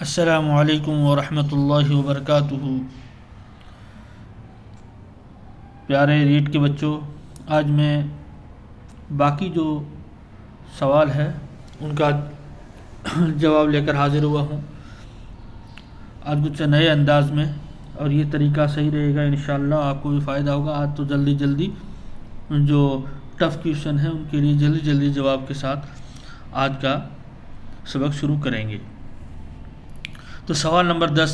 السلام علیکم ورحمۃ اللہ وبرکاتہ۔ پیارے ریٹ کے بچوں، آج میں باقی جو سوال ہے ان کا جواب لے کر حاضر ہوا ہوں، آج کچھ نئے انداز میں، اور یہ طریقہ صحیح رہے گا انشاءاللہ، آپ کو بھی فائدہ ہوگا۔ آج تو جلدی جو ٹف کویشچن ہے ان کے لیے جلدی جواب کے ساتھ آج کا سبق شروع کریں گے۔ تو سوال نمبر 10،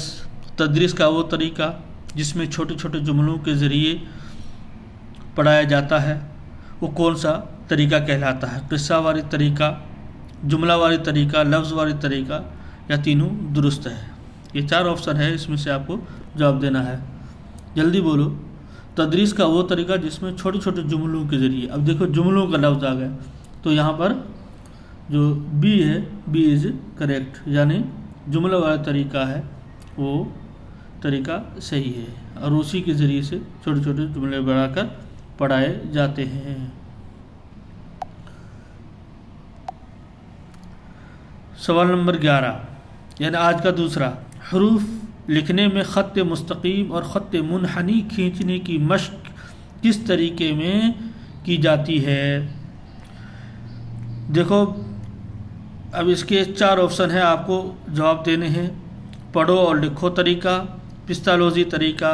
تدریس کا وہ طریقہ جس میں چھوٹے چھوٹے جملوں کے ذریعے پڑھایا جاتا ہے وہ کون سا طریقہ کہلاتا ہے؟ قصہ واری طریقہ، جملہ واری طریقہ، لفظ واری طریقہ، یا تینوں درست ہے؟ یہ 4 آپشن ہے، اس میں سے آپ کو جواب دینا ہے۔ جلدی بولو۔ تدریس کا وہ طریقہ جس میں چھوٹے چھوٹے جملوں کے ذریعے، اب دیکھو جملوں کا لفظ آ گیا تو یہاں پر جو بی ہے، بی از کریکٹ، یعنی جملہ والا طریقہ ہے وہ طریقہ صحیح ہے، اور اسی کے ذریعے سے چھوٹے چھوٹے جملے بنا کر پڑھائے جاتے ہیں۔ سوال نمبر 11، یعنی آج کا دوسرا، حروف لکھنے میں خط مستقیم اور خط منحنی کھینچنے کی مشق کس طریقے میں کی جاتی ہے؟ دیکھو اب اس کے 4 آپشن ہیں، آپ کو جواب دینے ہیں۔ پڑھو اور لکھو طریقہ، پستالوزی طریقہ،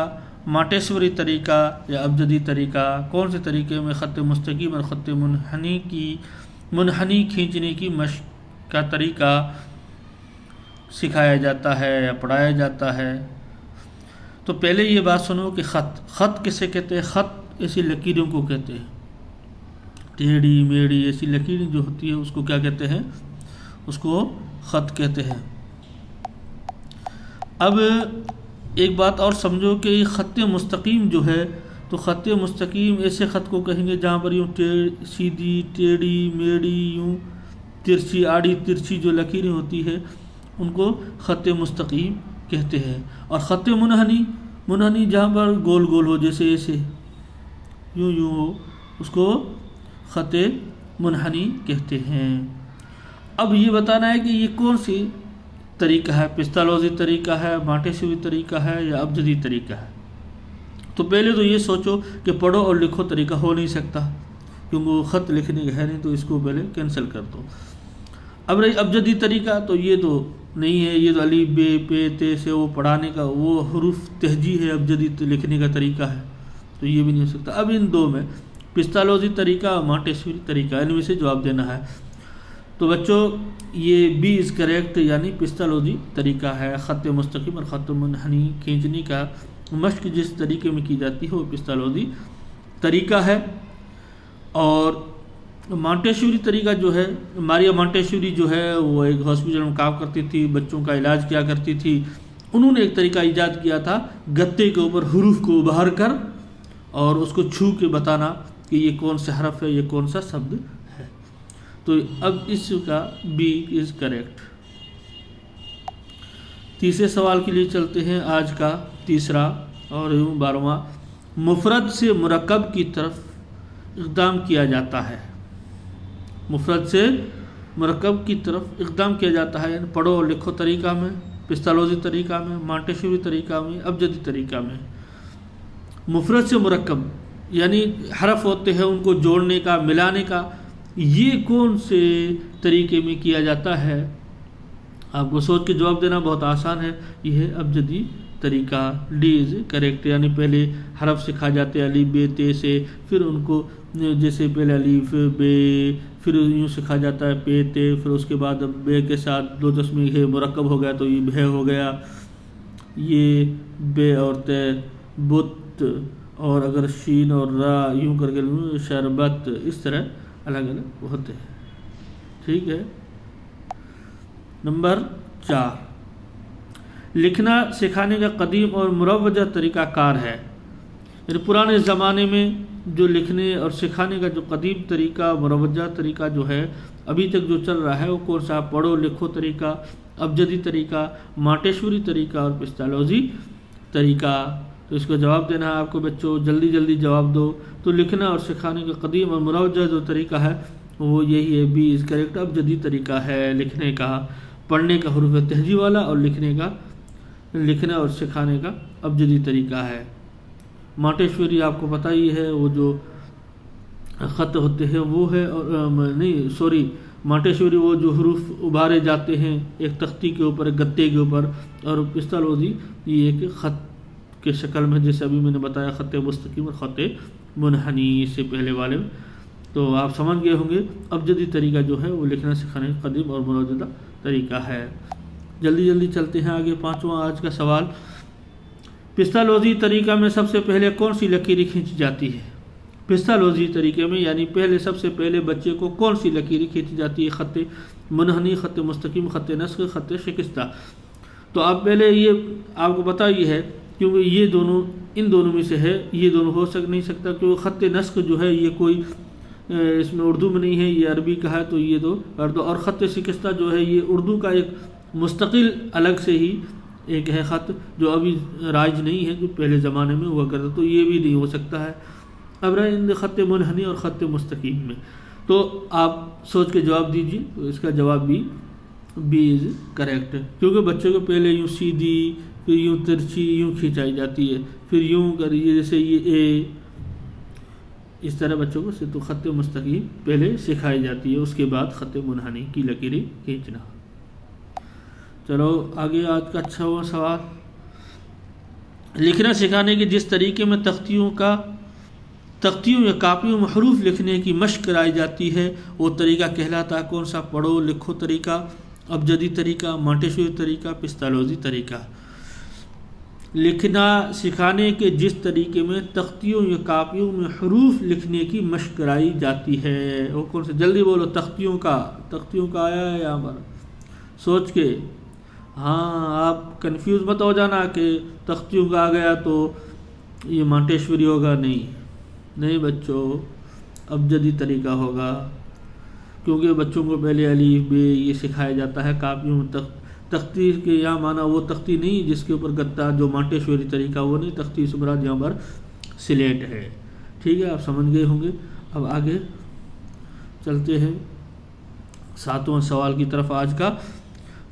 مانٹیسوری طریقہ، یا ابجدی طریقہ۔ کون سے طریقے میں خط مستقیم اور خط منحنی کھینچنے کی مشق کا طریقہ سکھایا جاتا ہے یا پڑھایا جاتا ہے؟ تو پہلے یہ بات سنو کہ خط کسے کہتے ہیں؟ خط ایسی لکیروں کو کہتے ہیں، ٹیڑھی میڑھی ایسی لکیر جو ہوتی ہے اس کو کیا کہتے ہیں؟ اس کو خط کہتے ہیں۔ اب ایک بات اور سمجھو کہ خط مستقیم جو ہے، تو خط مستقیم ایسے خط کو کہیں گے جہاں پر یوں سیدھی ٹیڑھی میڑھی یوں ترچھی آڑی ترچھی جو لکیریں ہوتی ہے ان کو خط مستقیم کہتے ہیں۔ اور خط منحنی جہاں پر گول گول ہو، جیسے ایسے یوں ہو، اس کو خط منحنی کہتے ہیں۔ اب یہ بتانا ہے کہ یہ کون سی طریقہ ہے، پستالوزی طریقہ ہے، مانٹیسوری طریقہ ہے، یا ابجدی طریقہ ہے؟ تو پہلے تو یہ سوچو کہ پڑھو اور لکھو طریقہ ہو نہیں سکتا، کیونکہ وہ خط لکھنے کا ہے نہیں، تو اس کو پہلے کینسل کر دو۔ اب رہی ابجدی طریقہ، تو یہ تو نہیں ہے، یہ تو الف بے پے تے سے وہ پڑھانے کا وہ حروف تہجی ہے، ابجدی لکھنے کا طریقہ ہے، تو یہ بھی نہیں ہو سکتا۔ اب ان دو میں پستالوزی طریقہ اور مانٹیسوری طریقہ، ان میں سے جواب دینا ہے۔ تو بچوں یہ بی از کریکٹ، یعنی پستالوزی طریقہ ہے۔ خط مستقیم اور خط منحنی کھینچنے کا مشق جس طریقے میں کی جاتی ہے وہ پستالوزی طریقہ ہے۔ اور مانٹیسوری طریقہ جو ہے، ماریا مانٹیسوری جو ہے وہ ایک ہاسپٹل میں کام کرتی تھی، بچوں کا علاج کیا کرتی تھی۔ انہوں نے ایک طریقہ ایجاد کیا تھا، گتے کے اوپر حروف کو ابھار کر اور اس کو چھو کے بتانا کہ یہ کون سا حرف ہے، یہ کون سا شبد ہے۔ تو اب اس کا بی از کریکٹ۔ تیسرے سوال کے لیے چلتے ہیں، آج کا تیسرا اور 12واں، مفرد سے مرکب کی طرف اقدام کیا جاتا ہے۔ مفرد سے مرکب کی طرف اقدام کیا جاتا ہے، یعنی پڑھو اور لکھو طریقہ میں، پستالوزی طریقہ میں، مانٹیسوری طریقہ میں، ابجدی طریقہ میں۔ مفرد سے مرکب یعنی حرف ہوتے ہیں ان کو جوڑنے کا، ملانے کا، یہ کون سے طریقے میں کیا جاتا ہے؟ آپ کو سوچ کے جواب دینا بہت آسان ہے، یہ ہے ابجدی طریقہ، ڈی از کریکٹ۔ یعنی پہلے حرف سکھا جاتے ہیں الف بے تے سے، پھر ان کو جیسے پہلے الف بے، پھر یوں سکھا جاتا ہے پے تے، پھر اس کے بعد بے کے ساتھ 2 تسمیہ ہے مرکب ہو گیا تو یہ بھے ہو گیا، یہ بے اور تے بت، اور اگر شین اور را یوں کر کے شربت، اس طرح الگ الگ ہوتے ہیں۔ ٹھیک ہے۔ نمبر 4، لکھنا سکھانے کا قدیم اور مروجہ طریقہ کار ہے، یعنی پرانے زمانے میں جو لکھنے اور سکھانے کا جو قدیم طریقہ، مروجہ طریقہ جو ہے ابھی تک جو چل رہا ہے وہ کون سا؟ پڑھو لکھو طریقہ، ابجدی طریقہ، مانٹیسوری طریقہ اور پستالوزی طریقہ۔ تو اس کو جواب دینا ہے آپ کو بچوں، جلدی جواب دو۔ تو لکھنا اور سکھانے کا قدیم اور مروجہ جو طریقہ ہے وہ یہی ہے، بی از کریکٹ، ابجدی طریقہ ہے لکھنے کا۔ پڑھنے کا حروف تہجی والا اور لکھنا اور سکھانے کا ابجدی طریقہ ہے۔ مانٹیسوری آپ کو پتہ ہی ہے، وہ جو خط ہوتے ہیں وہ ہے، اور مانٹیسوری وہ جو حروف ابھارے جاتے ہیں ایک تختی کے اوپر، ایک گتے کے اوپر، اور پستالوزی یہ ایک خط کے شکل میں، جیسے ابھی میں نے بتایا خط مستقیم اور خط منحنی سے پہلے والے، تو آپ سمجھ گئے ہوں گے۔ ابجدی طریقہ جو ہے وہ لکھنا سکھانے کا قدیم اور موجودہ طریقہ ہے۔ جلدی چلتے ہیں آگے۔ 5واں آج کا سوال، پستالوزی طریقہ میں سب سے پہلے کون سی لکیریں کھینچی جاتی ہے؟ پستالوزی طریقے میں یعنی سب سے پہلے بچے کو کون سی لکیریں کھینچی جاتی ہے؟ خط منحنی، خط مستقیم، خط نسخ، خط شکستہ۔ تو آپ پہلے یہ آپ کو پتہ ہی ہے، کیونکہ یہ دونوں ان دونوں میں سے ہے، یہ دونوں ہو نہیں سکتا، کیونکہ خط نسخ جو ہے یہ کوئی اس میں اردو میں نہیں ہے، یہ عربی کا ہے، تو یہ دو اردو، اور خط شکستہ جو ہے یہ اردو کا ایک مستقل الگ سے ہی ایک ہے خط، جو ابھی رائج نہیں ہے، جو پہلے زمانے میں ہوا کرتا، تو یہ بھی نہیں ہو سکتا ہے۔ اب رہے خط منحنی اور خط مستقیم میں، تو آپ سوچ کے جواب دیجیے، تو اس کا جواب بی از کریکٹ، کیونکہ بچوں کو پہلے یوں سیدھی، پھر یوں ترچھی یوں کھینچائی جاتی ہے، پھر یوں کریے جیسے یہ اے، اس طرح بچوں کو تو خط مستقیم پہلے سکھائی جاتی ہے، اس کے بعد خط منحنی کی لکیریں کھینچنا۔ چلو آگے آج کا 6واں سوال، لکھنا سکھانے کے جس طریقے میں تختیوں یا کاپیوں میں حروف لکھنے کی مشق کرائی جاتی ہے وہ طریقہ کہلاتا ہے کون سا؟ پڑھو لکھو طریقہ، ابجدی طریقہ، مانٹیسوری طریقہ، پستالوزی طریقہ۔ لکھنا سکھانے کے جس طریقے میں تختیوں یا کاپیوں میں حروف لکھنے کی مشق کرائی جاتی ہے وہ کون سا؟ جلدی بولو۔ تختیوں کا آیا ہے یہاں پر، سوچ کے، ہاں آپ کنفیوز مت ہو جانا کہ تختیوں کا آ گیا تو یہ مانٹیسوری ہوگا، نہیں بچوں، ابجدی طریقہ ہوگا، کیونکہ بچوں کو پہلے الف ب یہ سکھایا جاتا ہے کاپیوں میں۔ تختی کے یہاں مانا وہ تختی نہیں جس کے اوپر گتا، جو مانٹیسوری طریقہ وہ نہیں، تختی سے مراد یہاں پر سلیٹ ہے۔ ٹھیک ہے، آپ سمجھ گئے ہوں گے۔ اب آگے چلتے ہیں 7واں سوال کی طرف آج کا،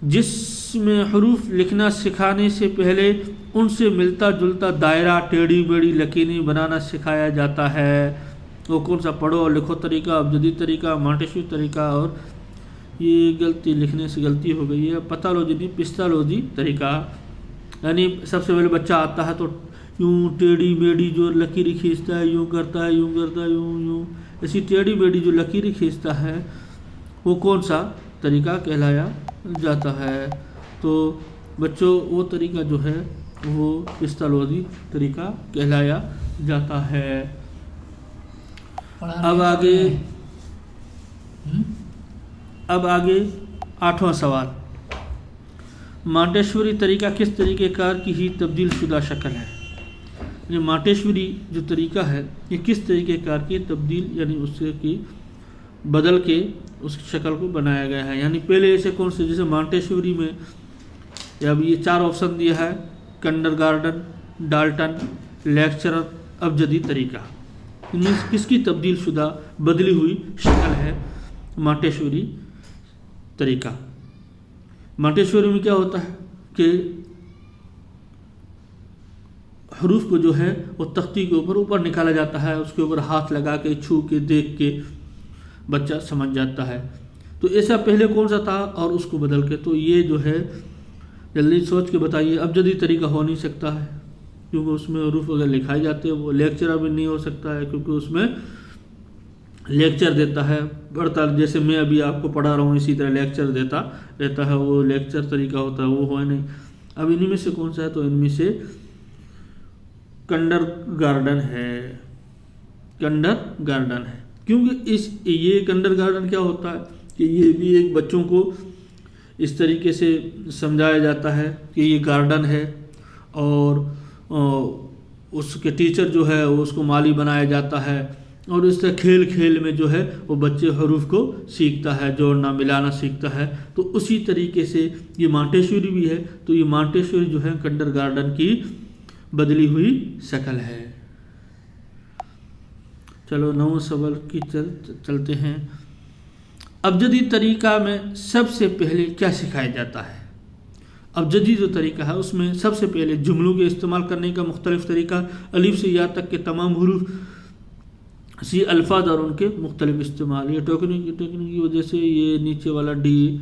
جس میں حروف لکھنا سکھانے سے پہلے ان سے ملتا جلتا دائرہ، ٹیڑھی میڑھی لکیریں بنانا سکھایا جاتا ہے وہ کون سا؟ پڑھو اور لکھو طریقہ، ابجدی طریقہ، مانٹیسوری طریقہ، اور یہ غلطی لکھنے سے غلطی ہو گئی ہے، پتالوجی نہیں، پستالوزی طریقہ۔ یعنی سب سے پہلے بچہ آتا ہے تو یوں ٹیڑھی میڑھی جو لکیریں کھینچتا ہے، یوں کرتا ہے، یوں ایسی ٹیڑھی میڑھی جو لکیریں کھینچتا ہے وہ کون سا طریقہ کہلایا جاتا ہے؟ تو بچوں وہ طریقہ جو ہے وہ پستالوزی طریقہ کہلایا جاتا ہے۔ اب آگے 8واں سوال، مانٹیسوری طریقہ کس طریقہ کار کی ہی تبدیل شدہ شکل ہے؟ یہ مانٹیسوری جو طریقہ ہے یہ کس طریقہ کار کی تبدیل یعنی اس سے کی بدل کے اس شکل کو بنایا گیا ہے؟ یعنی پہلے ایسے کون سے، جیسے مانٹیسوری میں اب یہ 4 آپشن دیا ہے، کنڈر گارڈن، ڈالٹن، لیکچرر، ابجدی طریقہ، ان میں کس کی تبدیل شدہ بدلی ہوئی شکل ہے مانٹیسوری طریقہ؟ مانٹیسوری میں کیا ہوتا ہے کہ حروف کو جو ہے وہ تختی کے اوپر نکالا جاتا ہے، اس کے اوپر ہاتھ لگا کے، چھو کے، دیکھ کے بچہ سمجھ جاتا ہے۔ تو ایسا پہلے کون سا تھا اور اس کو بدل کے، تو یہ جو ہے جلدی سوچ کے بتائیے۔ ابجدی طریقہ ہو نہیں سکتا ہے کیونکہ اس میں حروف اگر لکھائے جاتے ہیں، وہ لیکچرر بھی نہیں ہو سکتا ہے کیونکہ اس میں لیکچر دیتا ہے، پڑھتا، جیسے میں ابھی آپ کو پڑھا رہا ہوں اسی طرح لیکچر دیتا رہتا ہے، وہ لیکچر طریقہ ہوتا ہے، وہ ہوا نہیں۔ اب انہی میں سے کون سا ہے؟ تو ان میں سے کنڈر گارڈن ہے، کیونکہ یہ کنڈر گارڈن کیا ہوتا ہے کہ یہ بھی ایک بچوں کو اس طریقے سے سمجھایا جاتا ہے کہ یہ گارڈن ہے، اور اس کے ٹیچر جو ہے وہ اس کو مالی بنایا جاتا ہے، اور اس طرح کھیل کھیل میں جو ہے وہ بچے حروف کو سیکھتا ہے، جوڑنا ملانا سیکھتا ہے۔ تو اسی طریقے سے یہ مانٹیسوری بھی ہے، تو یہ مانٹیسوری جو ہے کنڈر گارڈن کی بدلی ہوئی شکل ہے۔ چلو 9 سوال کی چلتے ہیں۔ اب جدید طریقہ میں سب سے پہلے کیا سکھایا جاتا ہے؟ اب جدید جو طریقہ ہے اس میں سب سے پہلے جملوں کے استعمال کرنے کا مختلف طریقہ، الف سے یا تک کے تمام حروف سی الفاظ اور ان کے مختلف استعمال. یہ ٹوکننگ کی وجہ سے یہ نیچے والا ڈی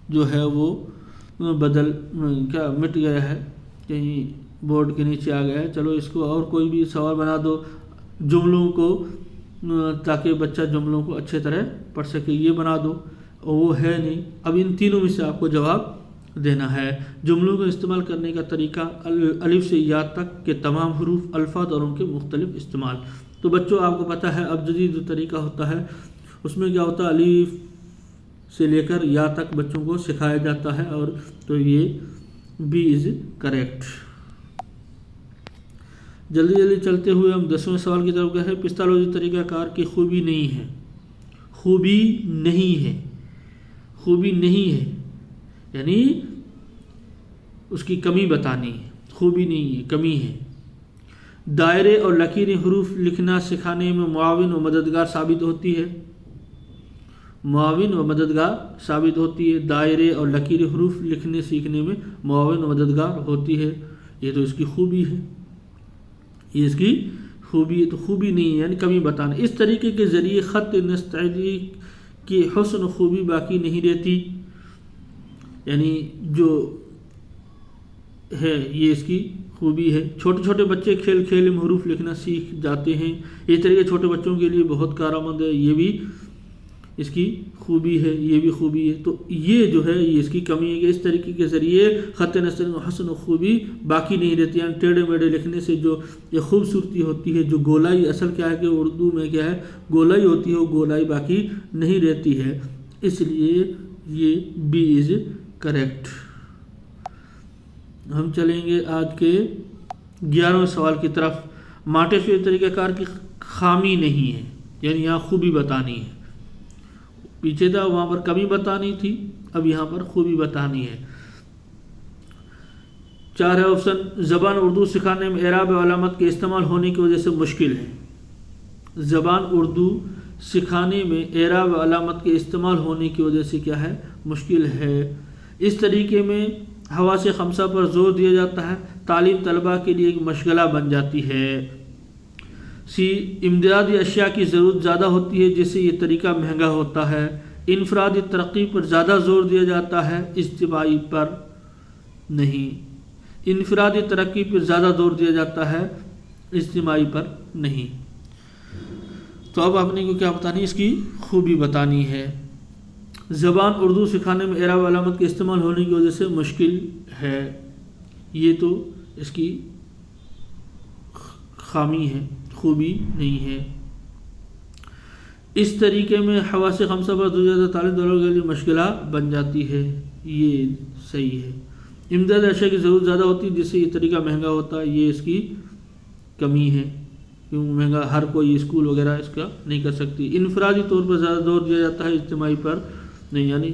جو ہے وہ مٹ گیا ہے، کہیں بورڈ کے نیچے آ گیا ہے. چلو اس کو اور کوئی بھی سوال بنا دو جملوں کو، تاکہ بچہ جملوں کو اچھے طرح پڑھ سکے. یہ بنا دو، وہ ہے نہیں. اب ان تینوں میں سے آپ کو جواب دینا ہے. جملوں کو استعمال کرنے کا طریقہ، الف سے یا تک کے تمام حروف، الفاظ اور ان کے مختلف استعمال. تو بچوں آپ کو پتہ ہے اب جدید جو طریقہ ہوتا ہے اس میں کیا ہوتا ہے، الف سے لے کر یا تک بچوں کو سکھایا جاتا ہے. اور تو یہ بی از کریکٹ. جلدی جلدی چلتے ہوئے ہم 10ویں سوال کی طرف گئے ہیں. پستالوجی طریقہ کار کی خوبی نہیں ہے. خوبی نہیں ہے، خوبی نہیں ہے یعنی اس کی کمی بتانی ہے. خوبی نہیں ہے، کمی ہے. دائرے اور لکیریں حروف لکھنا سکھانے میں معاون و مددگار ثابت ہوتی ہے. معاون و مددگار ثابت ہوتی ہے. دائرے اور لکیریں حروف لکھنے سیکھنے میں معاون و مددگار ہوتی ہے. یہ تو اس کی خوبی ہے، یہ اس کی خوبی ہے. تو خوبی نہیں ہے یعنی کمی بتانا. اس طریقے کے ذریعے خط نستعلیقی کی حسن و خوبی باقی نہیں رہتی، یعنی جو ہے یہ اس کی خوبی ہے. چھوٹے چھوٹے بچے کھیل کھیل میں حروف لکھنا سیکھ جاتے ہیں. یہ طریقے چھوٹے بچوں کے لیے بہت کارآمد ہے. یہ بھی اس کی خوبی ہے، یہ بھی خوبی ہے. تو یہ جو ہے یہ اس کی کمی ہے کہ اس طریقے کے ذریعے خط نسل حسن و خوبی باقی نہیں رہتی. یعنی ٹیڑھے میڑھے لکھنے سے جو یہ خوبصورتی ہوتی ہے، جو گولائی، اصل کیا ہے کہ اردو میں کیا ہے گولائی ہوتی ہے، وہ گولائی باقی نہیں رہتی ہے. اس لیے یہ بی از کریکٹ. ہم چلیں گے آج کے 11ویں سوال کی طرف. مانٹیسوری طریقہ کار کی خامی نہیں ہے، یعنی یہاں خوبی بتانی ہے. پیچھے تھا وہاں پر کمی بتانی تھی، اب یہاں پر خوبی بتانی ہے. 4 ہے آپشن. زبان اردو سکھانے میں اعراب و علامت کے استعمال ہونے کی وجہ سے مشکل ہے. زبان اردو سکھانے میں اعراب و علامت کے استعمال ہونے کی وجہ سے کیا ہے مشکل ہے. اس طریقے میں حواس خمسہ پر زور دیا جاتا ہے. تعلیم طلباء کے لیے ایک مشغلہ بن جاتی ہے. سی امدادی اشیاء کی ضرورت زیادہ ہوتی ہے جس سے یہ طریقہ مہنگا ہوتا ہے. انفرادی ترقی پر زیادہ زور دیا جاتا ہے، اجتماعی پر نہیں. انفرادی ترقی پر زیادہ زور دیا جاتا ہے، اجتماعی پر نہیں. تو اب آپ نے کو کیا بتانی، اس کی خوبی بتانی ہے. زبان اردو سکھانے میں اعراب علامت کے استعمال ہونے کی وجہ سے مشکل ہے، یہ تو اس کی خامی ہے، خوبی نہیں ہے. اس طریقے میں حواس خمسہ پر زیادہ تعلیم طلباء کے لیے مشغلہ بن جاتی ہے، یہ صحیح ہے. امداد اشیاء کی ضرورت زیادہ ہوتی ہے جس سے یہ طریقہ مہنگا ہوتا ہے، یہ اس کی کمی ہے کیونکہ مہنگا ہر کوئی اسکول وغیرہ اس کا نہیں کر سکتی. انفرادی طور پر زیادہ زور دیا جاتا ہے، اجتماعی پر نہیں. یعنی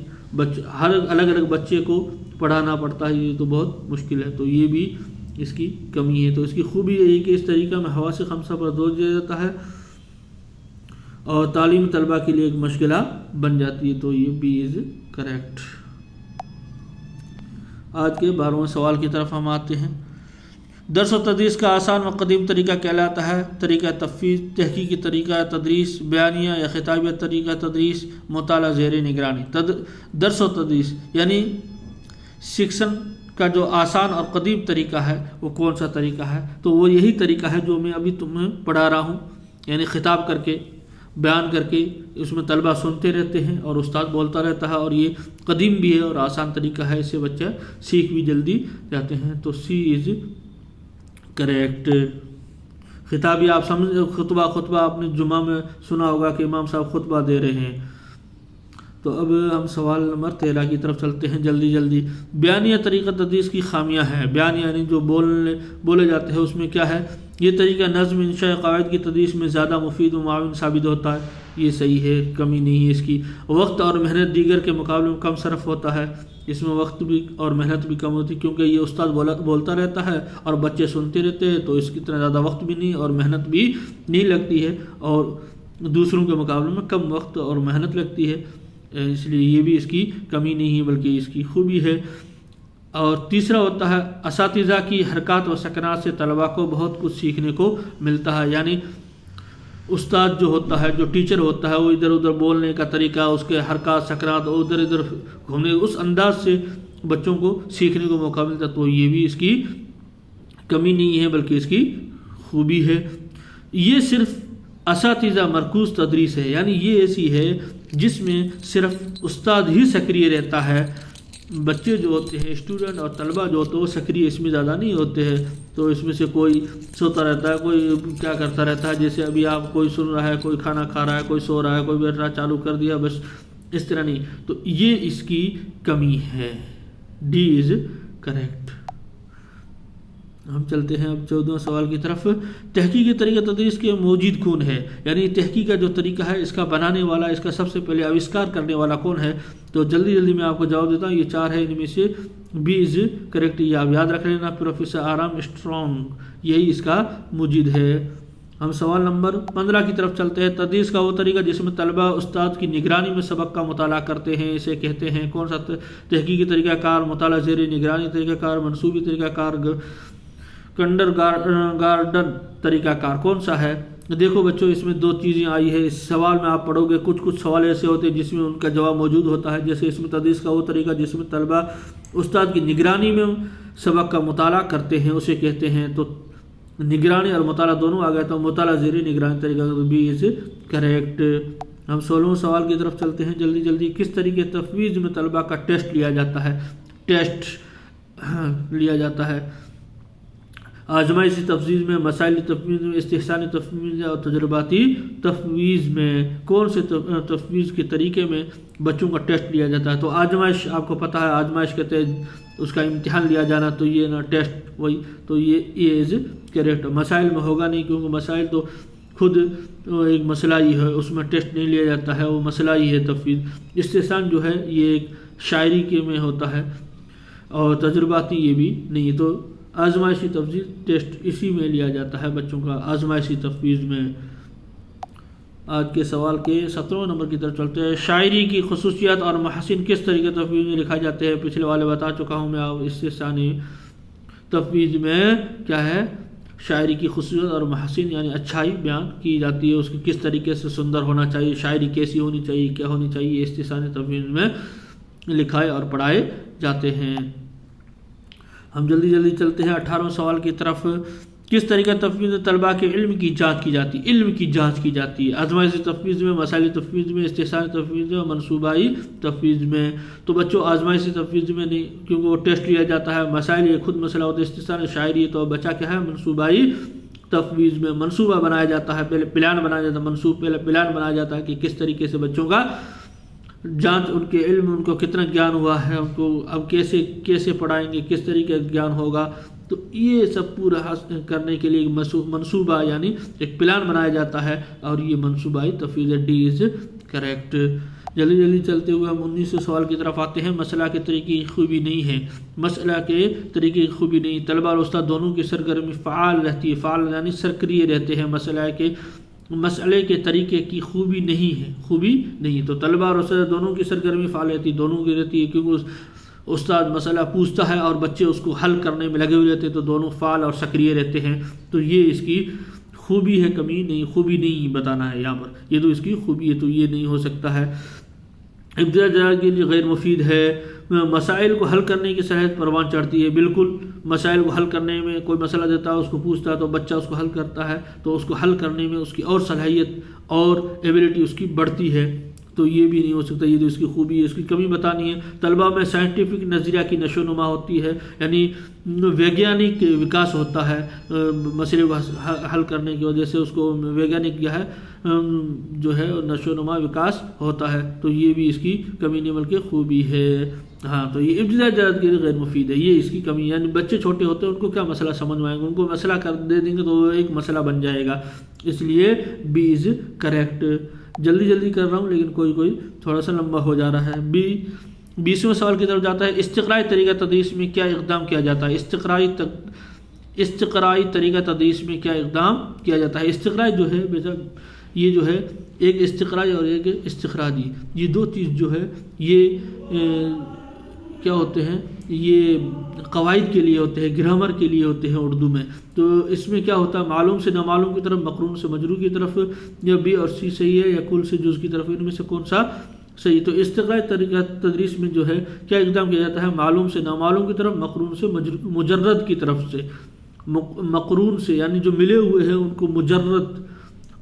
ہر الگ الگ بچے کو پڑھانا پڑتا ہے، یہ تو بہت مشکل ہے، تو یہ بھی اس کی کمی ہے. تو اس کی خوبی یہی کہ اس طریقہ میں حواس خمسہ پر زور دیا جاتا ہے اور تعلیم طلباء کے لیے ایک مشغلہ بن جاتی ہے. تو یہ بی از کریکٹ. آج کے 12ویں سوال کی طرف ہم آتے ہیں. درس و تدریس کا آسان و قدیم طریقہ کہلاتا ہے. طریقہ تفویض، تحقیقی طریقہ تدریس، بیانیہ یا خطابیہ طریقہ تدریس، مطالعہ زیر نگرانی. درس و تدریس یعنی سیکشن کا جو آسان اور قدیم طریقہ ہے وہ کون سا طریقہ ہے؟ تو وہ یہی طریقہ ہے جو میں ابھی تمہیں پڑھا رہا ہوں، یعنی خطاب کر کے، بیان کر کے، اس میں طلبہ سنتے رہتے ہیں اور استاد بولتا رہتا ہے، اور یہ قدیم بھی ہے اور آسان طریقہ ہے، اس سے بچہ سیکھ بھی جلدی جاتے ہیں. تو سی از کریکٹ. خطابی آپ سمجھ، خطبہ آپ نے جمعہ میں سنا ہوگا کہ امام صاحب خطبہ دے رہے ہیں. تو اب ہم سوال نمبر 13 کی طرف چلتے ہیں جلدی جلدی. بیانیہ طریقہ تدریس کی خامیاں ہیں. بیانیہ یعنی جو بولے جاتے ہیں اس میں کیا ہے، یہ طریقہ نظم، انشاء، قواعد کی تدریس میں زیادہ مفید و معاون ثابت ہوتا ہے. یہ صحیح ہے، کمی نہیں ہے اس کی. وقت اور محنت دیگر کے مقابلے میں کم صرف ہوتا ہے. اس میں وقت بھی اور محنت بھی کم ہوتی ہے کیونکہ یہ استاد بولتا رہتا ہے اور بچے سنتے رہتے ہیں، تو اس کی اتنا زیادہ وقت بھی نہیں اور محنت بھی نہیں لگتی ہے، اور دوسروں کے مقابلے میں کم وقت اور محنت لگتی ہے. اس لیے یہ بھی اس کی کمی نہیں ہے بلکہ اس کی خوبی ہے۔ اور تیسرا ہوتا ہے اساتذہ کی حرکات و سکنات سے طلباء کو بہت کچھ سیکھنے کو ملتا ہے، یعنی استاد جو ہوتا ہے، جو ٹیچر ہوتا ہے، وہ ادھر ادھر بولنے کا طریقہ، اس کے حرکات سکنات اور ادھر ادھر گھومنے، اس انداز سے بچوں کو سیکھنے کو موقع ملتا ہے، تو یہ بھی اس کی کمی نہیں ہے بلکہ اس کی خوبی ہے۔ یہ صرف اساتذہ مرکوز تدریس ہے، یعنی یہ ایسی ہے جس میں صرف استاد ہی سکریہ رہتا ہے، بچے جو ہوتے ہیں اسٹوڈنٹ اور طلبہ جو ہوتے ہیں وہ سکریہ اس میں زیادہ نہیں ہوتے ہیں، تو اس میں سے کوئی سوتا رہتا ہے، کوئی کیا کرتا رہتا ہے، جیسے ابھی آپ کوئی سن رہا ہے، کوئی کھانا کھا رہا ہے، کوئی سو رہا ہے، کوئی بیٹھ رہا چالو کر دیا، بس اس طرح نہیں، تو یہ اس کی کمی ہے۔ D is correct. ہم چلتے ہیں اب 14 سوال کی طرف۔ تحقیقی طریقہ تدریس کے موجد کون ہے، یعنی تحقیق کا جو طریقہ ہے اس کا بنانے والا، اس کا سب سے پہلے آوشکار کرنے والا کون ہے، تو جلدی جلدی میں آپ کو جواب دیتا ہوں، یہ 4 ہے، ان میں سے بی از کریکٹ، یہ آپ یاد رکھ لینا، پروفیسر آرام اسٹرانگ، یہی اس کا موجد ہے۔ ہم سوال نمبر 15 کی طرف چلتے ہیں۔ تدریس کا وہ طریقہ جس میں طلبہ استاد کی نگرانی میں سبق کا مطالعہ کرتے ہیں، اسے کہتے ہیں کون سا تحقیقی طریقہ کار، مطالعہ زیر نگرانی طریقہ کار، منصوبی طریقہ کار، کنڈر گارڈن طریقہ کار، کون سا ہے؟ دیکھو بچوں، اس میں 2 چیزیں آئی ہے، اس سوال میں آپ پڑھو گے کچھ سوال ایسے ہوتے ہیں جس میں ان کا جواب موجود ہوتا ہے، جیسے اس میں تدریس کا وہ طریقہ جس میں طلبہ استاد کی نگرانی میں سبق کا مطالعہ کرتے ہیں اسے کہتے ہیں، تو نگرانی اور مطالعہ دونوں آ گئے، تو مطالعہ زیر نگرانی طریقہ بی از کریکٹ۔ ہم 16 سوال کی طرف چلتے ہیں جلدی جلدی۔ کس طریقے تفویض میں طلبہ کا ٹیسٹ لیا جاتا ہے؟ ٹیسٹ لیا جاتا ہے آزمائشی تفویض میں، مسائلی تفویض میں، استحسانی تفویض اور تجرباتی تفویض میں۔ کون سے تفویض کے طریقے میں بچوں کا ٹیسٹ لیا جاتا ہے؟ تو آزمائش، آپ کو پتہ ہے آزمائش کہتے ہیں اس کا امتحان لیا جانا، تو یہ نا ٹیسٹ وہی، تو یہ از کریکٹ۔ مسائل میں ہوگا نہیں کیونکہ مسائل تو خود ایک مسئلہ ہی ہے، اس میں ٹیسٹ نہیں لیا جاتا ہے، وہ مسئلہ ہی ہے تفویض۔ استحسان جو ہے یہ ایک شاعری کے میں ہوتا ہے، اور تجرباتی یہ بھی نہیں، تو آزمائشی تفویض ٹیسٹ اسی میں لیا جاتا ہے بچوں کا، آزمائشی تفویض میں۔ آج کے سوال کے 17 نمبر کی طرف چلتے ہیں۔ شاعری کی خصوصیات اور محاسن کس طریقے تفویض میں لکھا جاتے ہیں؟ پچھلے والے بتا چکا ہوں میں، اب استحسانی تفویض میں کیا ہے؟ شاعری کی خصوصیات اور محاسن یعنی اچھائی بیان کی جاتی ہے، اس کی کس طریقے سے سندر ہونا چاہیے، شاعری کیسی ہونی چاہیے، کیا ہونی چاہیے، استحسانی تفویض میں لکھائے اور پڑھائے جاتے ہیں۔ ہم جلدی جلدی چلتے ہیں 18 سوال کی طرف۔ کس طریقہ تفویض میں طلباء کے علم کی جانچ کی جاتی ہے؟ علم کی جانچ کی جاتی ہے آزمائشی تفویض میں، مسائلی تفویض میں، استحسانی تفویض میں اور منصوبائی تفویض میں۔ تو بچوں آزمائشی تفویض میں نہیں کیونکہ وہ ٹیسٹ لیا جاتا ہے، مسائل یہ خود مسئلہ ہوتا ہے، استحسانی شاعری ہے، تو بچہ کیا ہے؟ منصوبائی تفویض میں منصوبہ بنایا جاتا ہے، پہلے پلان بنایا جاتا ہے، پہلے پلان بنایا جاتا ہے کہ کس طریقے سے بچوں کا جانچ، ان کے علم، ان کو کتنا گیان ہوا ہے، ان کو اب کیسے پڑھائیں گے، کس طریقے کا گیان ہوگا، تو یہ سب پورا حاصل کرنے کے لیے منصوبہ یعنی ایک پلان بنایا جاتا ہے، اور یہ منصوبائی تفویض ہے۔ D is correct. جلدی جلدی چلتے ہوئے ہم 19 سوال کی طرف آتے ہیں۔ مسئلہ کے طریقے کی خوبی نہیں ہے، مسئلہ کے طریقے کی خوبی نہیں، طلبہ اور استاد دونوں کی سرگرمی فعال رہتی ہے، فعال یعنی سرکریہ رہتے ہیں، مسئلے کے طریقے کی خوبی نہیں ہے، خوبی نہیں، تو طلبہ اور استاد دونوں کی سرگرمی فعال رہتی ہے، دونوں کی رہتی ہے، کیونکہ استاد مسئلہ پوچھتا ہے اور بچے اس کو حل کرنے میں لگے ہوئے رہتے ہیں، تو دونوں فعال اور سکریہ رہتے ہیں، تو یہ اس کی خوبی ہے، کمی نہیں، خوبی نہیں بتانا ہے یہاں پر، یہ تو اس کی خوبی ہے، تو یہ نہیں ہو سکتا ہے۔ ابتدائی کے لیے غیر مفید ہے، مسائل کو حل کرنے کی صلاحیت پروان چڑھتی ہے، بالکل مسائل کو حل کرنے میں کوئی مسئلہ دیتا ہے، اس کو پوچھتا ہے تو بچہ اس کو حل کرتا ہے، تو اس کو حل کرنے میں اس کی اور صلاحیت اور ایبلٹی اس کی بڑھتی ہے، تو یہ بھی نہیں ہو سکتا، یہ تو اس کی خوبی ہے۔ اس کی کمی بتانی ہے، طلبہ میں سائنٹیفک نظریہ کی نشو و نما ہوتی ہے، یعنی ویگیانک وکاس ہوتا ہے، مسئلے کو حل کرنے کی وجہ سے اس کو ویگیانک کیا ہے جو ہے نشو و نما وکاس ہوتا ہے، تو یہ بھی اس کی کمی نہیں بلکہ خوبی ہے۔ ہاں، تو یہ ابتدائی درجے کے لیے غیر مفید ہے، یہ اس کی کمی، یعنی بچے چھوٹے ہوتے ہیں ان کو کیا مسئلہ سمجھ میں آئے گا، ان کو مسئلہ کر دے دیں گے تو وہ ایک مسئلہ بن جائے گا، اس لیے بی از کریکٹ۔ جلدی جلدی کر رہا ہوں لیکن کوئی تھوڑا سا لمبا ہو جا رہا ہے۔ 20ویں سوال کی طرف جاتا ہے۔ استقرائی طریقہ تدریس میں کیا اقدام کیا جاتا ہے؟ استقرائی طریقہ تدریس میں کیا اقدام کیا جاتا ہے؟ استقرائی جو ہے یہ جو ہے ایک استقرائی اور ایک استخراجی، یہ دو چیز جو ہے یہ کیا ہوتے ہیں، یہ قواعد کے لیے ہوتے ہیں، گرامر کے لیے ہوتے ہیں اردو میں۔ تو اس میں کیا ہوتا ہے، معلوم سے نامعلوم کی طرف، مقرون سے مجرور کی طرف، یا بی اور سی صحیح ہے یا کل سے جز کی طرف، ان میں سے کون سا صحیح؟ تو استقرائی طریقہ تدریس میں جو ہے کیا اقدام کیا جاتا ہے، معلوم سے نامعلوم کی طرف، مقرون سے مجرد کی طرف سے، مقرون سے یعنی جو ملے ہوئے ہیں ان کو مجرد،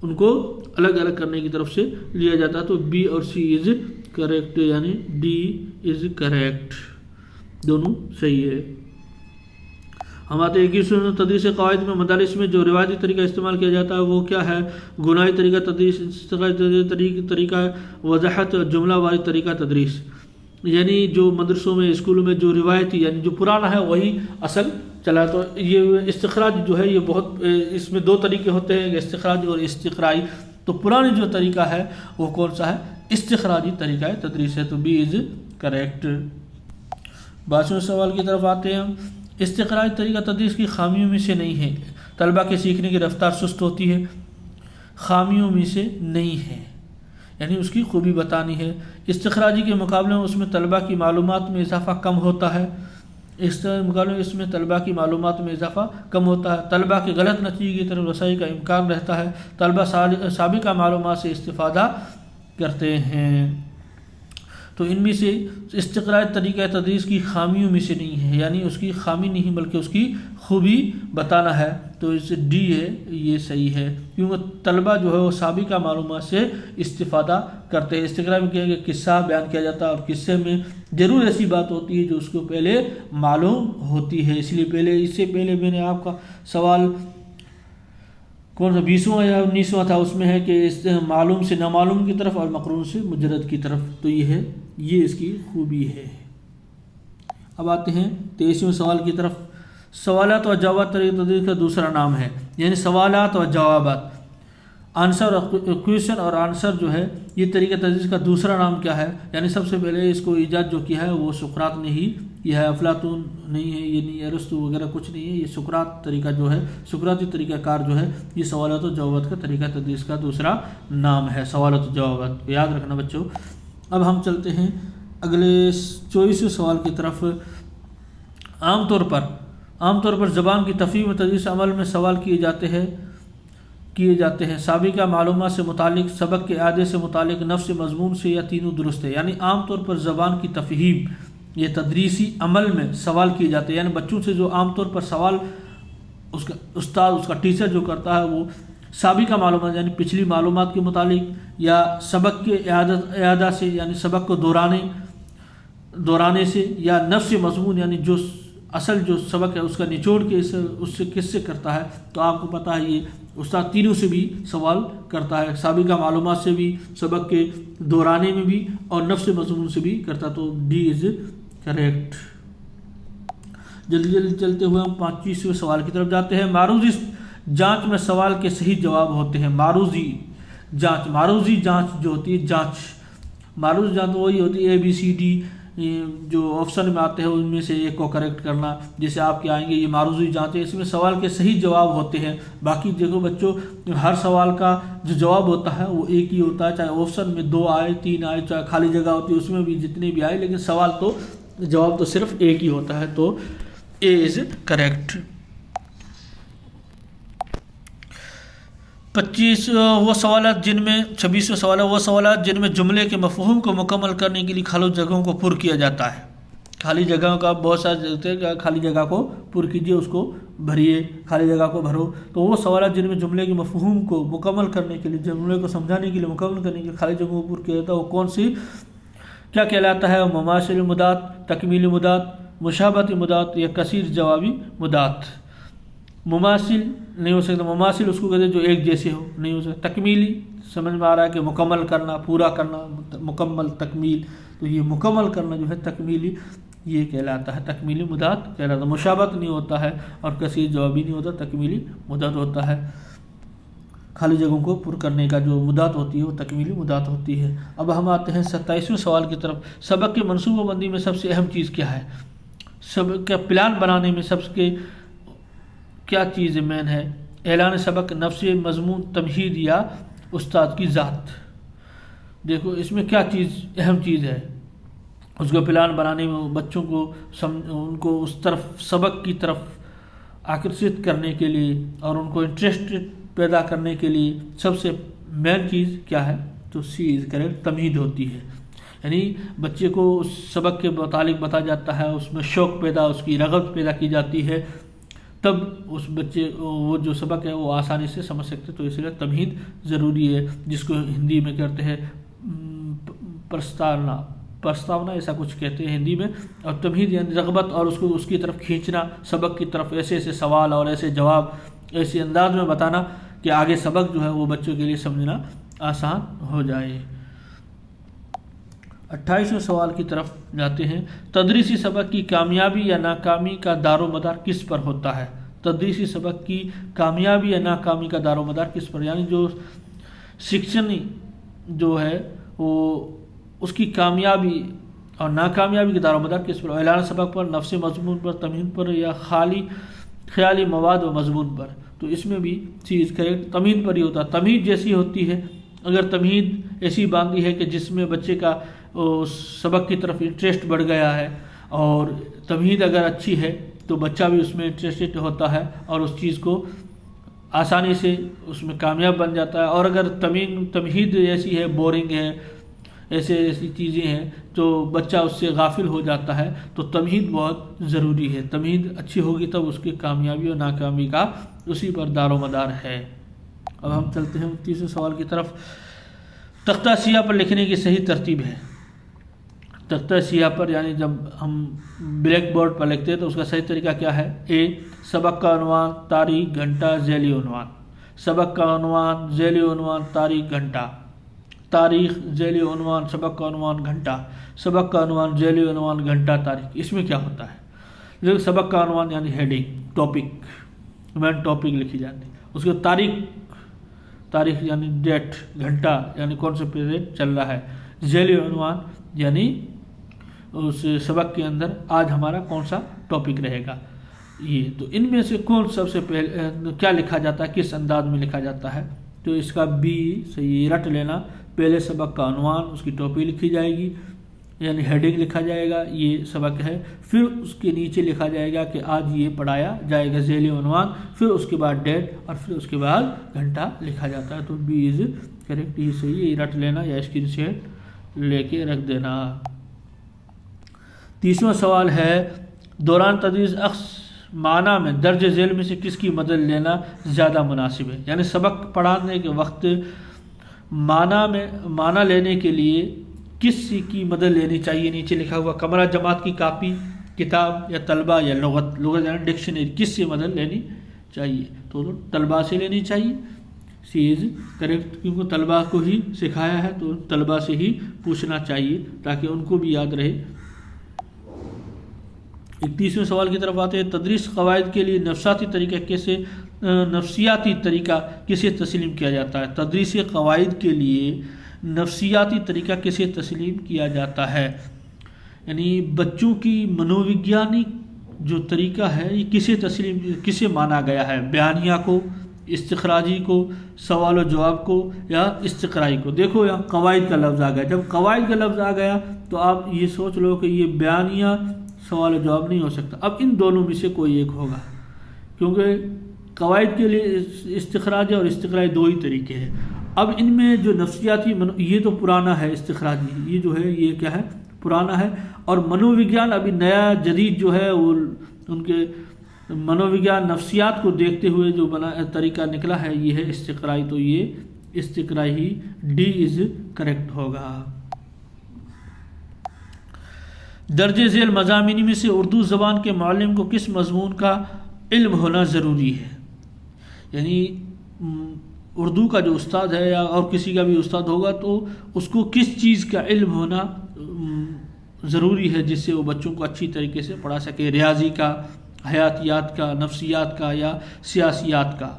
ان کو الگ الگ کرنے کی طرف سے لیا جاتا ہے۔ تو بی اور سی از کریکٹ، یعنی ڈی از کریکٹ، دونوں صحیح ہے۔ ہم آتے ہیں 21ویں تدریس قواعد میں، مدارس میں جو روایتی طریقہ استعمال کیا جاتا ہے وہ کیا ہے، گنائی طریقہ تدریس، استقرائی طریقہ وضاحت، جملہ واری طریقہ تدریس، یعنی جو مدرسوں میں اسکولوں میں جو روایتی یعنی جو پرانا ہے وہی اصل چلا۔ تو یہ استخراج جو ہے یہ بہت، اس میں دو طریقے ہوتے ہیں، استخراج اور استقرائی۔ تو پرانی جو طریقہ ہے وہ کون سا ہے، استخراجی طریقہ تدریس ہے، تو بی از کریکٹ۔ 22ویں سوال کی طرف آتے ہیں ہم، استقرائی طریقہ تدریس کی خامیوں میں سے نہیں ہے، طلبہ کے سیکھنے کی رفتار سست ہوتی ہے، خامیوں میں سے نہیں ہے یعنی اس کی خوبی بتانی ہے۔ استخراجی کے مقابلے میں اس میں طلبہ کی معلومات میں اضافہ کم ہوتا ہے، اس مقابلے میں اس میں طلبہ کی معلومات میں اضافہ کم ہوتا ہے، طلبہ کے غلط نتیجے کی طرف رسائی کا امکان رہتا ہے، طلبہ سابقہ معلومات سے استفادہ کرتے ہیں۔ تو ان میں سے استقرائی طریقہ تدریس کی خامیوں میں سے نہیں ہے، یعنی اس کی خامی نہیں بلکہ اس کی خوبی بتانا ہے، تو اس ڈی ہے، یہ صحیح ہے، کیونکہ طلبہ جو ہے وہ سابقہ معلومات سے استفادہ کرتے ہیں۔ استقرائی میں کیا کہ قصہ بیان کیا جاتا ہے، اور قصے میں ضرور ایسی بات ہوتی ہے جو اس کو پہلے معلوم ہوتی ہے، اس لیے اس سے پہلے میں نے آپ کا سوال کون سا 20واں یا 19واں تھا، اس میں ہے کہ اس معلوم سے نامعلوم کی طرف اور مقرون سے مجرد کی طرف، تو یہ ہے، یہ اس کی خوبی ہے۔ اب آتے ہیں 23ویں سوال کی طرف، سوالات و جوابات طریقہ تدریس کا دوسرا نام ہے، یعنی سوالات و جوابات، آنسر اور کویشچن اور آنسر جو ہے یہ طریقہ تدریس کا دوسرا نام کیا ہے؟ یعنی سب سے پہلے اس کو ایجاد جو کیا ہے وہ سقراط نے ہی یہ ہے، افلاطون نہیں ہے، یہ نہیں ارسطو وغیرہ کچھ نہیں ہے، یہ سقراط طریقہ جو ہے، سقراطی طریقہ کار جو ہے، یہ سوالات و جوابات کا طریقہ تدریس کا دوسرا نام ہے، سوالات و جوابات، یاد رکھنا بچوں۔ اب ہم چلتے ہیں اگلے 24ویں سوال کی طرف۔ عام طور پر زبان کی تفہیم و تدریس عمل میں سوال کیے جاتے ہیں، سابقہ معلومات سے متعلق، سبق کے اعادے سے متعلق، نفس مضمون سے، یا تینوں درست ہے۔ یعنی عام طور پر زبان کی تفہیم یہ تدریسی عمل میں سوال کیے جاتے ہیں، یعنی بچوں سے جو عام طور پر سوال اس کا استاد، اس کا ٹیچر جو کرتا ہے وہ سابقہ معلومات یعنی پچھلی معلومات کے متعلق، یا سبق کے اعادہ سے یعنی سبق کو دہرانے سے، یا نفس مضمون یعنی جو اصل جو سبق ہے اس کا نچوڑ کے اس سے کس سے کرتا ہے۔ تو آپ کو پتہ ہے یہ استاد تینوں سے بھی سوال کرتا ہے، سابقہ معلومات سے بھی، سبق کے دہرانے میں بھی، اور نفس مضمون سے بھی کرتا ہے، تو ڈی از کریکٹ۔ جلدی چلتے ہوئے ہم 25ویں سوال کی طرف جاتے ہیں۔ معروضی جانچ میں سوال کے صحیح جواب ہوتے ہیں۔ معروضی جانچ جو ہوتی ہے، معروضی جانچ وہی ہوتی ہے ABCD جو آپشن میں آتے ہیں ان میں سے ایک کو کریکٹ کرنا، جیسے آپ کے آئیں گے یہ معروضی جانچ ہے، اس میں سوال کے صحیح جواب ہوتے ہیں۔ باقی دیکھو بچوں، ہر سوال کا جو جواب ہوتا ہے وہ ایک ہی ہوتا ہے، چاہے آپشن میں 2 آئے 3 آئے، چاہے خالی جگہ ہوتی ہے اس میں بھی جتنے بھی آئے، لیکن سوال تو جواب تو صرف ایک ہی ہوتا ہے، تو اے از کریکٹ۔ 26واں سوالات جن میں 26واں سوال ہے وہ سوالات جن میں جملے کے مفہوم کو مکمل کرنے کے لیے خالی جگہوں کو پر کیا جاتا ہے۔ خالی جگہوں کا بہت سارے ہوتے ہیں، خالی جگہ کو پر کیجیے، اس کو بھریے، خالی جگہ کو بھرو۔ تو وہ سوالات جن میں جملے کے مفہوم کو مکمل کرنے کے لیے، جملے کو سمجھانے کے لیے، مکمل کرنے کے لیے خالی جگہوں کو پر کیا جاتا ہے، وہ کون سی کیا کہلاتا ہے؟ مماثل مدات، تکمیلی مدات، مشابہتی مدات، یا کثیر جوابی مدات۔ مماثل نہیں ہو سکتا، مماثل اس کو کہتے ہیں جو ایک جیسے ہو، نہیں ہو سکتا۔ تکمیلی سمجھ میں آ رہا ہے کہ مکمل کرنا، پورا کرنا، مکمل تکمیل، تو یہ مکمل کرنا جو ہے تکمیلی یہ کہلاتا ہے، تکمیلی مدات کہلاتا ہے۔ مشابہت نہیں ہوتا ہے اور کثیر جوابی نہیں ہوتا، تکمیلی مدات ہوتا ہے۔ خالی جگہوں کو پر کرنے کا جو مدات ہوتی ہے وہ تکمیلی مدات ہوتی ہے۔ اب ہم آتے ہیں 27ویں سوال کی طرف۔ سبق کے منصوبہ بندی میں سب سے اہم چیز کیا ہے؟ سبق کا پلان بنانے میں سب سے کیا چیز مین ہے؟ اعلان سبق، نفس مضمون، تمہید یا استاد کی ذات. دیکھو اس میں کیا چیز اہم چیز ہے، اس کو پلان بنانے میں بچوں کو ان کو اس طرف سبق کی طرف آکرشت کرنے کے لیے اور ان کو انٹرسٹ پیدا کرنے کے لیے سب سے مین چیز کیا ہے؟ تو سی از کریکٹ، تمہید ہوتی ہے. یعنی بچے کو اس سبق کے متعلق بتایا جاتا ہے، اس میں شوق پیدا، اس کی رغبت پیدا کی جاتی ہے، تب اس بچے وہ جو سبق ہے وہ آسانی سے سمجھ سکتے. تو اس لیے تمہید ضروری ہے، جس کو ہندی میں کہتے ہیں پرستاونا ایسا کچھ کہتے ہیں ہندی میں. اور تمہید یعنی رغبت اور اس کو اس کی طرف کھینچنا، سبق کی طرف ایسے ایسے سوال اور ایسے جواب ایسے انداز میں بتانا کہ آگے سبق جو ہے وہ بچوں کے لیے سمجھنا آسان ہو جائے. 28ویں سوال کی طرف جاتے ہیں. تدریسی سبق کی کامیابی یا ناکامی کا دار و مدار کس پر ہوتا ہے؟ تدریسی سبق کی کامیابی یا ناکامی کا دار و مدار کس پر، یعنی جو سیکشن جو ہے وہ اس کی کامیابی اور ناکامیابی کے دار و مدار کس پر؟ اعلان سبق پر، نفس مضمون پر، تمہید پر، یا خیالی مواد و مضمون پر؟ تو اس میں بھی چیز کریکٹ تمہید پر ہی ہوتا ہے. تمہید جیسی ہوتی ہے، اگر تمہید ایسی باندھی ہے کہ جس میں بچے کا سبق کی طرف انٹرسٹ بڑھ گیا ہے، اور تمہید اگر اچھی ہے تو بچہ بھی اس میں انٹرسٹڈ ہوتا ہے اور اس چیز کو آسانی سے اس میں کامیاب بن جاتا ہے. اور اگر تمہید ایسی ہے، بورنگ ہے، ایسی چیزیں ہیں تو بچہ اس سے غافل ہو جاتا ہے. تو تمہید بہت ضروری ہے، تمہید اچھی ہوگی تب اس کی کامیابی اور ناکامی کا اسی پر دار و مدار ہے. اب ہم چلتے ہیں 29ویں سوال کی طرف. تختہ سیاہ پر لکھنے کی صحیح ترتیب ہے. تختہ سیاہ پر یعنی جب ہم بلیک بورڈ پر لکھتے ہیں تو اس کا صحیح طریقہ کیا ہے؟ اے، سبق کا عنوان، تاریخ، گھنٹہ، ذیلی عنوان. سبق کا عنوان، ذیلی عنوان، تاریخ، گھنٹہ. تاریخ، ذیلی عنوان، سبق کا عنوان، گھنٹہ. سبق کا عنوان، ذیلی عنوان، گھنٹہ، تاریخ. اس میں کیا ہوتا ہے؟ سبق کا عنوان یعنی ہیڈنگ، ٹاپک، مین ٹاپک لکھی جاتی ہے. اس کے تاریخ یعنی ڈیٹ، گھنٹہ یعنی کون سے پیریڈ چل رہا ہے. ذیلی عنوان یعنی اس سبق کے اندر آج ہمارا کون سا ٹاپک رہے گا. یہ تو ان میں سے کون سب سے پہلے کیا لکھا جاتا ہے، کس انداز میں لکھا جاتا ہے؟ تو اس کا بی صحیح رٹ لینا. پہلے سبق کا عنوان، اس کی ٹاپک لکھی جائے گی یعنی ہیڈنگ لکھا جائے گا، یہ سبق ہے. پھر اس کے نیچے لکھا جائے گا کہ آج یہ پڑھایا جائے گا، ذیلی عنوان. پھر اس کے بعد ڈیٹ اور پھر اس کے بعد گھنٹہ لکھا جاتا ہے. تو بی از کریکٹ، یہ صحیح ہے. یہ رٹ لینا یا اسکرین شاٹ لے کے رکھ دینا. 30واں سوال ہے. دوران تدریس اخذ معنی میں درج ذیل میں سے کس کی مدد لینا زیادہ مناسب ہے؟ یعنی سبق پڑھانے کے وقت معنی لینے کے لیے کس کی مدد لینی چاہیے؟ نیچے لکھا ہوا کمرہ جماعت کی کاپی، کتاب، یا طلبہ، یا لغت یعنی ڈکشنری، کس سے مدد لینی چاہیے؟ تو طلبہ سے لینی چاہیے. سی از کریکٹ، کیونکہ طلبہ کو ہی سکھایا ہے تو طلبہ سے ہی پوچھنا چاہیے تاکہ ان کو بھی یاد رہے. 31ویں سوال کی طرف آتے ہیں. تدریس قواعد کے لیے نفسیاتی طریقہ کسے تسلیم کیا جاتا ہے؟ تدریس قواعد کے لیے نفسیاتی طریقہ کسے تسلیم کیا جاتا ہے؟ یعنی بچوں کی منووگیانک جو طریقہ ہے یہ کسے مانا گیا ہے؟ بیانیہ کو، استخراجی کو، سوال و جواب کو، یا استقرائی کو؟ دیکھو یہاں قواعد کا لفظ آ گیا. جب قواعد کا لفظ آ گیا تو آپ یہ سوچ لو کہ یہ بیانیہ سوال و جواب نہیں ہو سکتا. اب ان دونوں میں سے کوئی ایک ہوگا، کیونکہ قواعد کے لیے استخراج اور استقرائی دو ہی طریقے ہیں. اب ان میں جو نفسیاتی یہ تو پرانا ہے، استخراجی یہ جو ہے یہ کیا ہے؟ پرانا ہے. اور منووگیان ابھی نیا جدید جو ہے وہ ان کے منووگیان نفسیات کو دیکھتے ہوئے جو طریقہ نکلا ہے یہ ہے استقرائی. تو یہ استقرائی ہی ڈی از کریکٹ ہوگا. درج ذیل مضامین میں سے اردو زبان کے معلم کو کس مضمون کا علم ہونا ضروری ہے؟ یعنی اردو کا جو استاد ہے یا اور کسی کا بھی استاد ہوگا تو اس کو کس چیز کا علم ہونا ضروری ہے جس سے وہ بچوں کو اچھی طریقے سے پڑھا سکے؟ ریاضی کا، حیاتیات کا، نفسیات کا، یا سیاسیات کا؟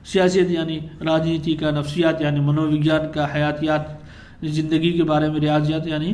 سیاست یعنی راجنیتی کا، نفسیات یعنی منووگیان کا، حیاتیات زندگی کے بارے میں، ریاضیات یعنی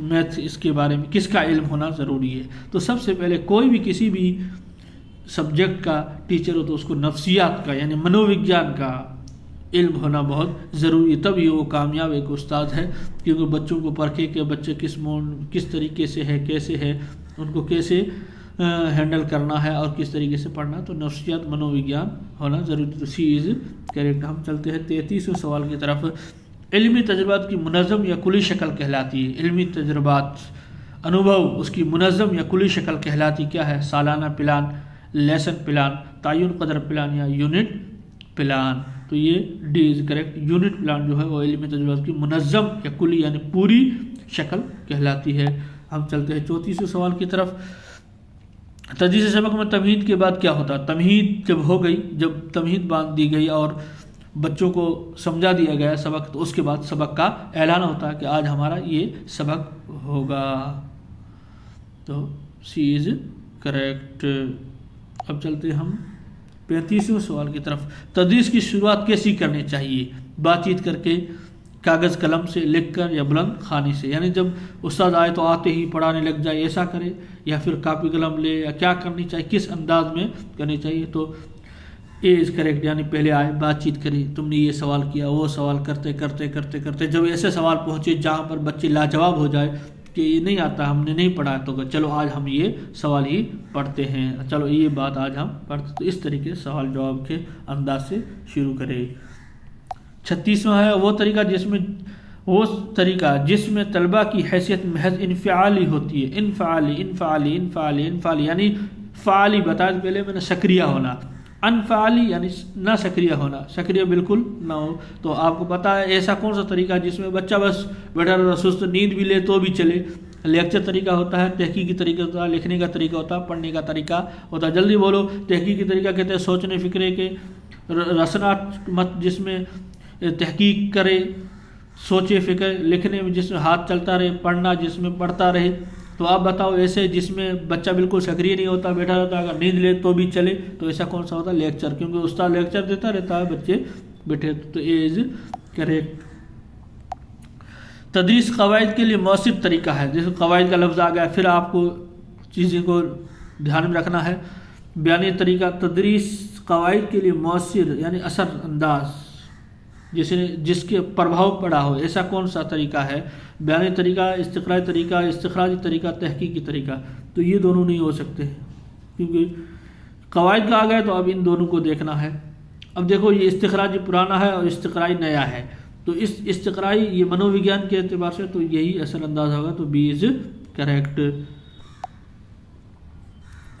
میتھ، اس کے بارے میں کس کا علم ہونا ضروری ہے؟ تو سب سے پہلے کوئی بھی کسی بھی سبجیکٹ کا ٹیچر ہو تو اس کو نفسیات کا یعنی منووگیان کا علم ہونا بہت ضروری ہے، تب یہ وہ کامیاب ایک استاد ہے، کیونکہ بچوں کو پرکھے کہ بچے کس طریقے سے ہے، کیسے ہے، ان کو کیسے ہینڈل کرنا ہے اور کس طریقے سے پڑھنا ہے، تو نفسیات منووگیان ہونا ضروری، تو سی از کریکٹ۔ ہم چلتے ہیں 33ویں سوال کی طرف۔ علمی تجربات کی منظم یا کلی شکل کہلاتی ہے؟ علمی تجربات انوبھو اس کی منظم یا کلی شکل کہلاتی کیا ہے؟ سالانہ پلان، لیسن پلان، تعین قدر پلان یا یونٹ پلان، تو یہ D is correct. Unit plan جو ہے وہ علمی تجربات کی منظم یا کلی یعنی پوری شکل کہلاتی ہے۔ ہم چلتے ہیں 34ویں سوال کی طرف۔ تدریس سبق میں تمہید کے بعد کیا ہوتا ہے؟ تمہید جب ہو گئی، جب تمہید باندھ دی گئی اور بچوں کو سمجھا دیا گیا سبق، تو اس کے بعد سبق کا اعلان ہوتا ہے کہ آج ہمارا یہ سبق ہوگا، تو سی از کریکٹ۔ اب چلتے ہم 35ویں سوال کی طرف۔ تدریس کی شروعات کیسی کرنی چاہیے؟ بات چیت کر کے، کاغذ قلم سے لکھ کر، یا بلند خوانی سے، یعنی جب استاد آئے تو آتے ہی پڑھانے لگ جائے، ایسا کرے، یا پھر کاپی قلم لے، یا کیا کرنی چاہیے، کس انداز میں کرنی چاہیے؟ تو اے از کریکٹ، یعنی پہلے آئے، بات چیت کرے، تم نے یہ سوال کیا، وہ سوال کرتے کرتے کرتے کرتے جب ایسے سوال پہنچے جہاں پر بچے لاجواب ہو جائے کہ یہ نہیں آتا، ہم نے نہیں پڑھا، تو چلو آج ہم یہ سوال ہی پڑھتے ہیں، چلو یہ بات آج ہم پڑھتے، تو اس طریقے سے سوال جواب کے انداز سے شروع کرے۔ 36واں ہے وہ طریقہ جس میں طلبہ کی حیثیت محض انفعالی ہوتی ہے۔ انفعالی یعنی فعالی بتایا پہلے میں نے، سکریہ ہونا، انفعالی یعنی نہ سکریہ ہونا، سکریہ بالکل نہ ہو۔ تو آپ کو پتا ہے ایسا کون سا طریقہ جس میں بچہ بس بیٹھا رہتا، سست، نیند بھی لے تو بھی چلے۔ لیکچر طریقہ ہوتا ہے، تحقیقی طریقہ ہوتا ہے، لکھنے کا طریقہ ہوتا ہے، پڑھنے کا طریقہ ہوتا ہے۔ جلدی بولو۔ تحقیقی طریقہ کہتے ہیں سوچنے فکرے کے، رسنات مت جس میں تحقیق کرے، سوچے فکر، لکھنے میں جس میں ہاتھ چلتا رہے، پڑھنا جس میں پڑھتا رہے۔ تو آپ بتاؤ ایسے جس میں بچہ بالکل سکریہ نہیں ہوتا، بیٹھا رہتا، اگر نیند لے تو بھی چلے، تو ایسا کون سا ہوتا ہے؟ لیکچر، کیونکہ استاد لیکچر دیتا رہتا ہے، بچے بیٹھے، تو اے از کریکٹ۔ تدریس قواعد کے لیے مؤثر طریقہ ہے، جیسے قواعد کا لفظ آ گیا، پھر آپ کو چیزیں کو دھیان میں رکھنا ہے۔ بیانی طریقہ، تدریس قواعد کے لیے مؤثر یعنی اثر انداز، جس کے پربھاؤ پڑا ہو، ایسا کون سا طریقہ ہے؟ بیانی طریقہ، استقرائی طریقہ، استخراجی طریقہ، تحقیقی طریقہ، تو یہ دونوں نہیں ہو سکتے، کیونکہ قواعد کا آ گیا تو اب ان دونوں کو دیکھنا ہے۔ اب دیکھو یہ استخراجی پرانا ہے اور استقرائی نیا ہے، تو اس استقرائی یہ منووگیان کے اعتبار سے تو یہی اثر انداز ہوگا، تو بی از کریکٹ۔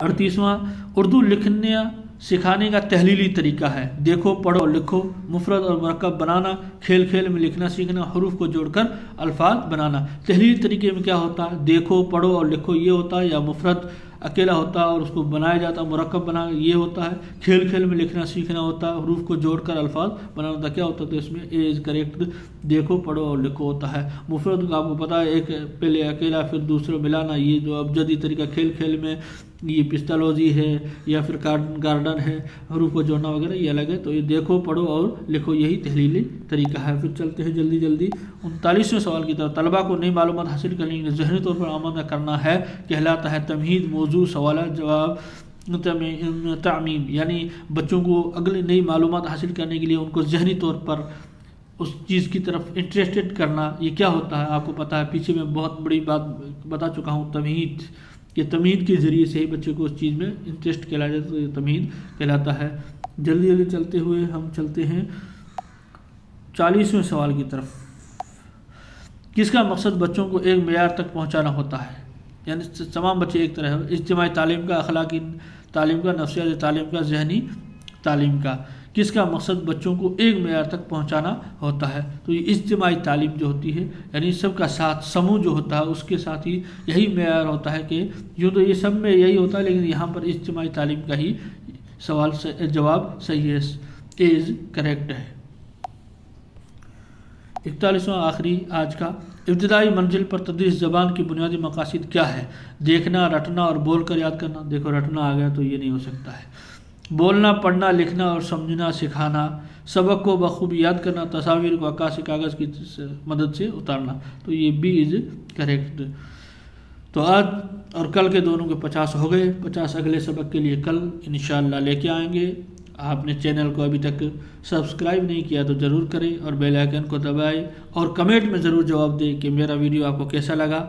38واں، اردو لکھنے سکھانے کا تحلیلی طریقہ ہے۔ دیکھو، پڑھو، لکھو، مفرد اور مرکب بنانا، کھیل کھیل میں لکھنا سیکھنا، حروف کو جوڑ کر الفاظ بنانا۔ تحلیلی طریقے میں کیا ہوتا ہے؟ دیکھو، پڑھو اور لکھو یہ ہوتا ہے، یا مفرد اکیلا ہوتا ہے اور اس کو بنایا جاتا ہے، مرکب بنا یہ ہوتا ہے، کھیل کھیل میں لکھنا سیکھنا ہوتا ہے، حروف کو جوڑ کر الفاظ بنانا ہوتا ہے، کیا ہوتا ہے؟ تو اس میں اے از کریکٹ، دیکھو، پڑھو اور لکھو ہوتا ہے۔ مفرد کا آپ کو پتا ہے، ایک پہلے اکیلا پھر دوسرے ملانا، یہ جو ابجدی طریقہ کھیل کھیل میں یہ پستالوزی ہے یا پھر گارڈن ہے، حروف کو جوڑنا وغیرہ یہ الگ ہے، تو یہ دیکھو، پڑھو اور لکھو یہی تحلیلی طریقہ ہے۔ پھر چلتے ہیں جلدی جلدی 39ویں سوال کی طرف۔ طلباء کو نئی معلومات حاصل کرنے کے لیے ذہنی طور پر آمادہ کرنا ہے کہلاتا ہے تمہید، موضوع، سوالات، جواب، تعمیم، یعنی بچوں کو اگلی نئی معلومات حاصل کرنے کے لیے ان کو ذہنی طور پر اس چیز کی طرف انٹرسٹڈ کرنا۔ یہ کیا ہوتا ہے آپ کو پتا ہے، پیچھے میں بہت بڑی بات بتا چکا ہوں، تمہید، کہ تمہید کے ذریعے سے ہی بچے کو اس چیز میں انٹرسٹ کہلایا جاتا ہے، تو یہ تمہید کہلاتا ہے۔ جلدی جلدی چلتے ہوئے ہم چلتے ہیں 40ویں سوال کی طرف۔ کس کا مقصد بچوں کو ایک معیار تک پہنچانا ہوتا ہے؟ یعنی تمام بچے ایک طرح ہے، اجتماعی تعلیم کا، اخلاقی تعلیم کا، نفسیاتی تعلیم کا، ذہنی تعلیم کا۔ کس کا مقصد بچوں کو ایک معیار تک پہنچانا ہوتا ہے؟ تو یہ اجتماعی تعلیم جو ہوتی ہے، یعنی سب کا ساتھ، سموہ جو ہوتا ہے، اس کے ساتھ ہی یہی معیار ہوتا ہے، کہ یوں تو یہ سب میں یہی ہوتا ہے، لیکن یہاں پر اجتماعی تعلیم کا ہی سوال جواب صحیح ہے، از کریکٹ ہے۔ 41واں آخری آج کا، ابتدائی منزل پر تدریس زبان کی بنیادی مقاصد کیا ہے؟ دیکھنا، رٹنا اور بول کر یاد کرنا۔ دیکھو رٹنا آ گیا تو یہ نہیں ہو سکتا ہے۔ بولنا، پڑھنا، لکھنا اور سمجھنا سکھانا، سبق کو بخوبی یاد کرنا، تصاویر کو عکاسی کاغذ کی مدد سے اتارنا، تو یہ بی از کریکٹ۔ تو آج اور کل کے دونوں کے 50 ہو گئے. 50 اگلے سبق کے لیے کل انشاءاللہ لے کے آئیں گے. آپ نے چینل کو ابھی تک سبسکرائب نہیں کیا تو ضرور کریں اور بیل آئیکن کو دبائیں اور کمنٹ میں ضرور جواب دیں کہ میرا ویڈیو آپ کو کیسا لگا.